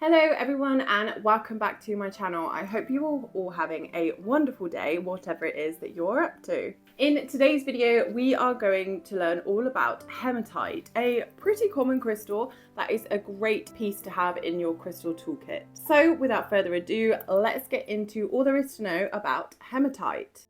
Hello everyone and welcome back to my channel. I hope you are all having a wonderful day, whatever it is that you're up to. In today's video, we are going to learn all about hematite, a pretty common crystal that is a great piece to have in your crystal toolkit. So without further ado, let's get into all there is to know about hematite.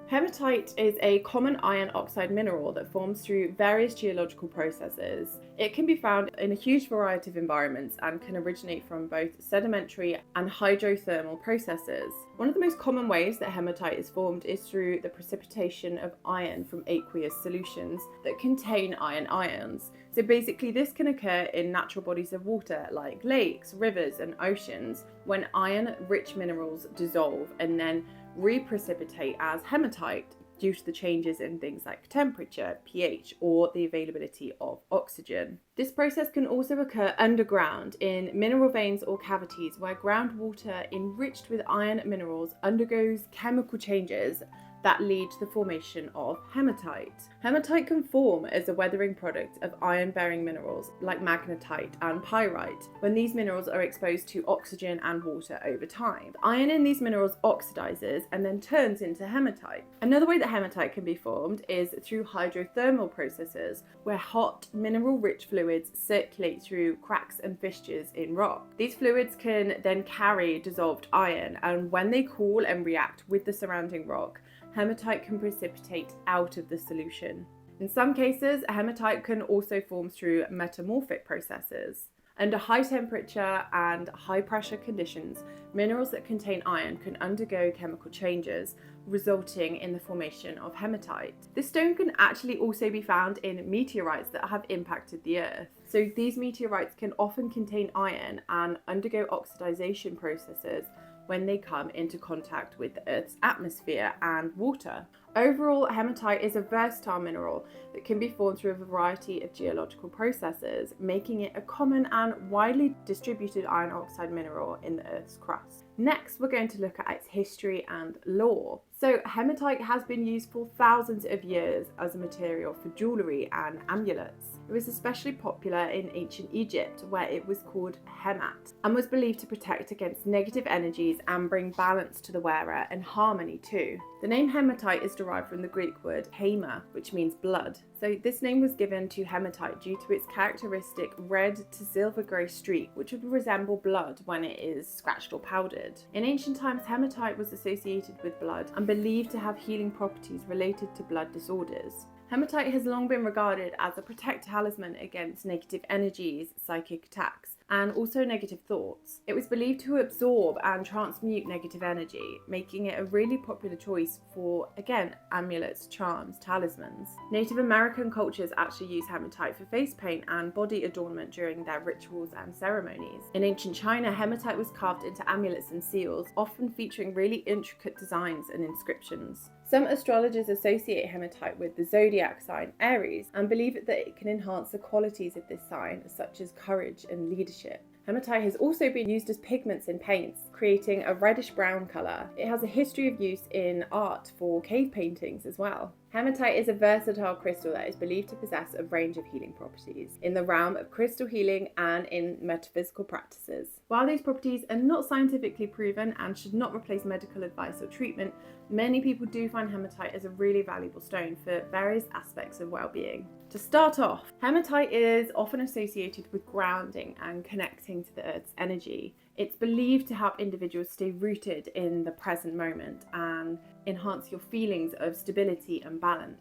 Hematite is a common iron oxide mineral that forms through various geological processes. It can be found in a huge variety of environments and can originate from both sedimentary and hydrothermal processes. One of the most common ways that hematite is formed is through the precipitation of iron from aqueous solutions that contain iron ions. So basically this can occur in natural bodies of water like lakes, rivers and oceans when iron-rich minerals dissolve and then reprecipitate as hematite due to the changes in things like temperature, pH, or the availability of oxygen. This process can also occur underground in mineral veins or cavities where groundwater enriched with iron minerals undergoes chemical changes that lead to the formation of hematite. Hematite can form as a weathering product of iron-bearing minerals like magnetite and pyrite when these minerals are exposed to oxygen and water over time. The iron in these minerals oxidizes and then turns into hematite. Another way that hematite can be formed is through hydrothermal processes where hot mineral-rich fluids circulate through cracks and fissures in rock. These fluids can then carry dissolved iron, and when they cool and react with the surrounding rock, hematite can precipitate out of the solution. In some cases, hematite can also form through metamorphic processes. Under high temperature and high pressure conditions, minerals that contain iron can undergo chemical changes, resulting in the formation of hematite. This stone can actually also be found in meteorites that have impacted the Earth. So these meteorites can often contain iron and undergo oxidization processes when they come into contact with the Earth's atmosphere and water. Overall, hematite is a versatile mineral that can be formed through a variety of geological processes, making it a common and widely distributed iron oxide mineral in the Earth's crust. Next, we're going to look at its history and lore. So hematite has been used for thousands of years as a material for jewellery and amulets. It was especially popular in ancient Egypt, where it was called hemat and was believed to protect against negative energies and bring balance to the wearer and harmony too. The name hematite is derived from the Greek word hema, which means blood. So this name was given to hematite due to its characteristic red to silver grey streak, which would resemble blood when it is scratched or powdered. In ancient times, hematite was associated with blood and believed to have healing properties related to blood disorders. Hematite has long been regarded as a protective talisman against negative energies, psychic attacks, and also negative thoughts. It was believed to absorb and transmute negative energy, making it a really popular choice for, again, amulets, charms, talismans. Native American cultures actually use hematite for face paint and body adornment during their rituals and ceremonies. In ancient China, hematite was carved into amulets and seals, often featuring really intricate designs and inscriptions. Some astrologers associate hematite with the zodiac sign Aries and believe that it can enhance the qualities of this sign, such as courage and leadership. Hematite has also been used as pigments in paints, creating a reddish-brown colour. It has a history of use in art for cave paintings as well. Hematite is a versatile crystal that is believed to possess a range of healing properties in the realm of crystal healing and in metaphysical practices. While these properties are not scientifically proven and should not replace medical advice or treatment, many people do find hematite as a really valuable stone for various aspects of well-being. To start off, hematite is often associated with grounding and connecting to the Earth's energy. It's believed to help individuals stay rooted in the present moment and enhance your feelings of stability and balance.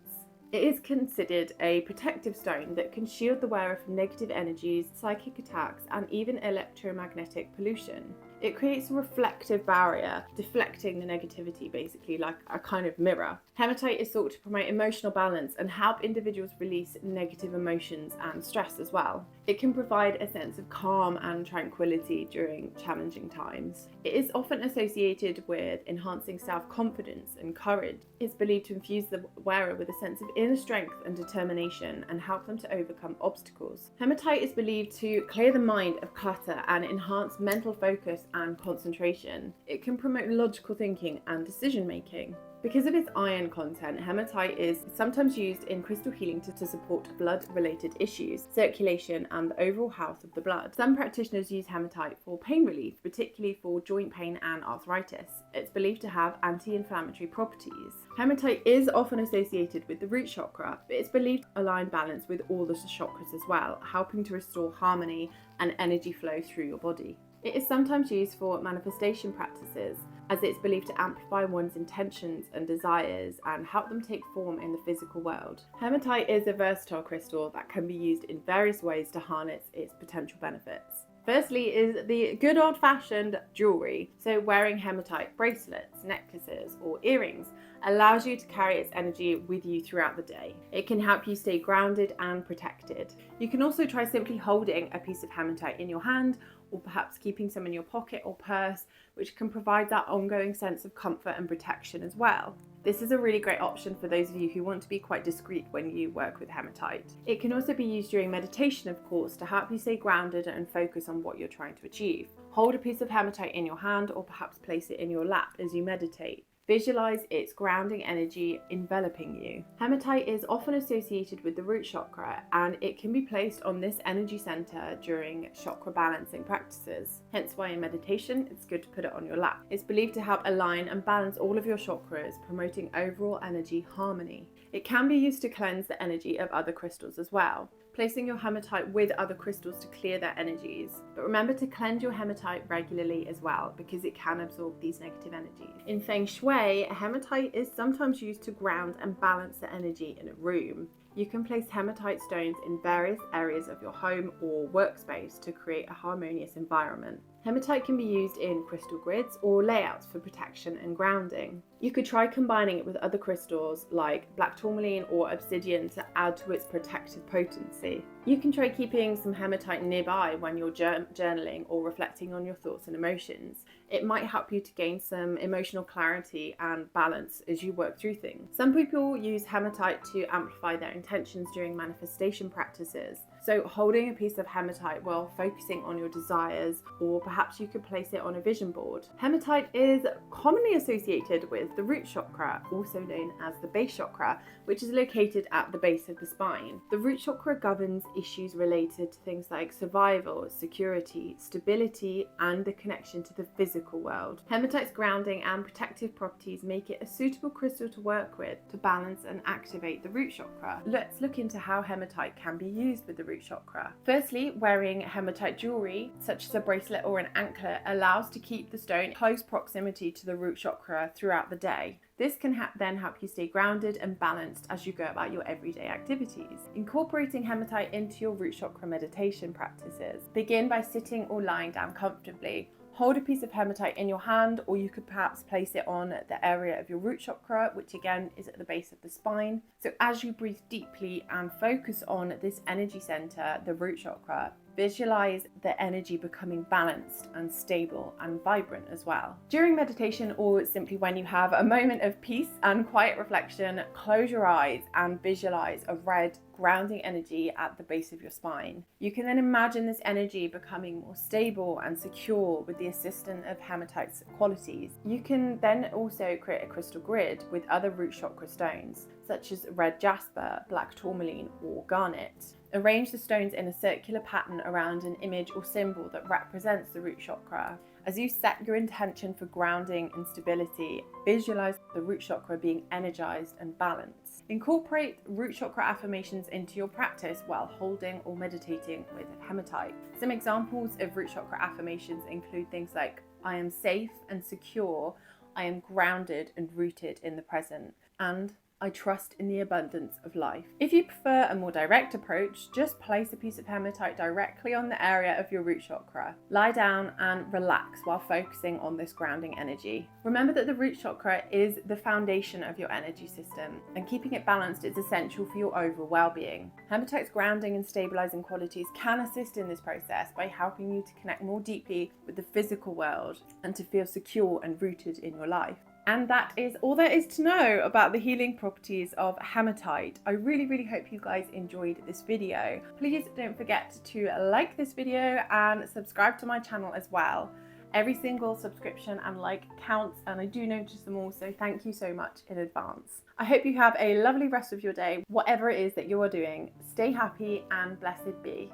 It is considered a protective stone that can shield the wearer from negative energies, psychic attacks, and even electromagnetic pollution. It creates a reflective barrier, deflecting the negativity basically like a kind of mirror. Hematite is thought to promote emotional balance and help individuals release negative emotions and stress as well. It can provide a sense of calm and tranquility during challenging times. It is often associated with enhancing self-confidence and courage. It's believed to infuse the wearer with a sense of inner strength and determination and help them to overcome obstacles. Hematite is believed to clear the mind of clutter and enhance mental focus and concentration. It can promote logical thinking and decision making. Because of its iron content, hematite is sometimes used in crystal healing to support blood-related issues, circulation, and the overall health of the blood. Some practitioners use hematite for pain relief, particularly for joint pain and arthritis. It's believed to have anti-inflammatory properties. Hematite is often associated with the root chakra, but it's believed to align balance with all the chakras as well, helping to restore harmony and energy flow through your body. It is sometimes used for manifestation practices, as it's believed to amplify one's intentions and desires and help them take form in the physical world. Hematite is a versatile crystal that can be used in various ways to harness its potential benefits. Firstly is the good old-fashioned jewellery. So wearing hematite bracelets, necklaces or earrings allows you to carry its energy with you throughout the day. It can help you stay grounded and protected. You can also try simply holding a piece of hematite in your hand, or perhaps keeping some in your pocket or purse, which can provide that ongoing sense of comfort and protection as well. This is a really great option for those of you who want to be quite discreet when you work with hematite. It can also be used during meditation, of course, to help you stay grounded and focus on what you're trying to achieve. Hold a piece of hematite in your hand, or perhaps place it in your lap as you meditate. Visualize its grounding energy enveloping you. Hematite is often associated with the root chakra, and it can be placed on this energy center during chakra balancing practices. Hence why in meditation, it's good to put it on your lap. It's believed to help align and balance all of your chakras, promoting overall energy harmony. It can be used to cleanse the energy of other crystals as well, placing your hematite with other crystals to clear their energies. But remember to cleanse your hematite regularly as well, because it can absorb these negative energies. In Feng Shui, hematite is sometimes used to ground and balance the energy in a room. You can place hematite stones in various areas of your home or workspace to create a harmonious environment. Hematite can be used in crystal grids or layouts for protection and grounding. You could try combining it with other crystals like black tourmaline or obsidian to add to its protective potency. You can try keeping some hematite nearby when you're journaling or reflecting on your thoughts and emotions. It might help you to gain some emotional clarity and balance as you work through things. Some people use hematite to amplify their intentions during manifestation practices. So holding a piece of hematite while focusing on your desires, or perhaps you could place it on a vision board. Hematite is commonly associated with the root chakra, also known as the base chakra, which is located at the base of the spine. The root chakra governs issues related to things like survival, security, stability, and the connection to the physical world. Hematite's grounding and protective properties make it a suitable crystal to work with to balance and activate the root chakra. Let's look into how hematite can be used with the root chakra. Firstly, wearing hematite jewelry, such as a bracelet or an anklet, allows to keep the stone in close proximity to the root chakra throughout the day. This can then help you stay grounded and balanced as you go about your everyday activities. Incorporating hematite into your root chakra meditation practices. Begin by sitting or lying down comfortably. Hold a piece of hematite in your hand, or you could perhaps place it on the area of your root chakra, which again is at the base of the spine. So as you breathe deeply and focus on this energy center, the root chakra, visualize the energy becoming balanced and stable and vibrant as well. During meditation, or simply when you have a moment of peace and quiet reflection, close your eyes and visualize a red grounding energy at the base of your spine. You can then imagine this energy becoming more stable and secure with the assistance of hematite's qualities. You can then also create a crystal grid with other root chakra stones, such as red jasper, black tourmaline, or garnet. Arrange the stones in a circular pattern around an image or symbol that represents the root chakra. As you set your intention for grounding and stability, visualize the root chakra being energized and balanced. Incorporate root chakra affirmations into your practice while holding or meditating with hematite. Some examples of root chakra affirmations include things like, I am safe and secure, I am grounded and rooted in the present, and I trust in the abundance of life. If you prefer a more direct approach, just place a piece of hematite directly on the area of your root chakra. Lie down and relax while focusing on this grounding energy. Remember that the root chakra is the foundation of your energy system, and keeping it balanced is essential for your overall well-being. Hematite's grounding and stabilizing qualities can assist in this process by helping you to connect more deeply with the physical world and to feel secure and rooted in your life. And that is all there is to know about the healing properties of hematite. I really hope you guys enjoyed this video. Please don't forget to like this video and subscribe to my channel as well. Every single subscription and like counts, and I do notice them all, so thank you so much in advance. I hope you have a lovely rest of your day. Whatever it is that you are doing, stay happy and blessed be.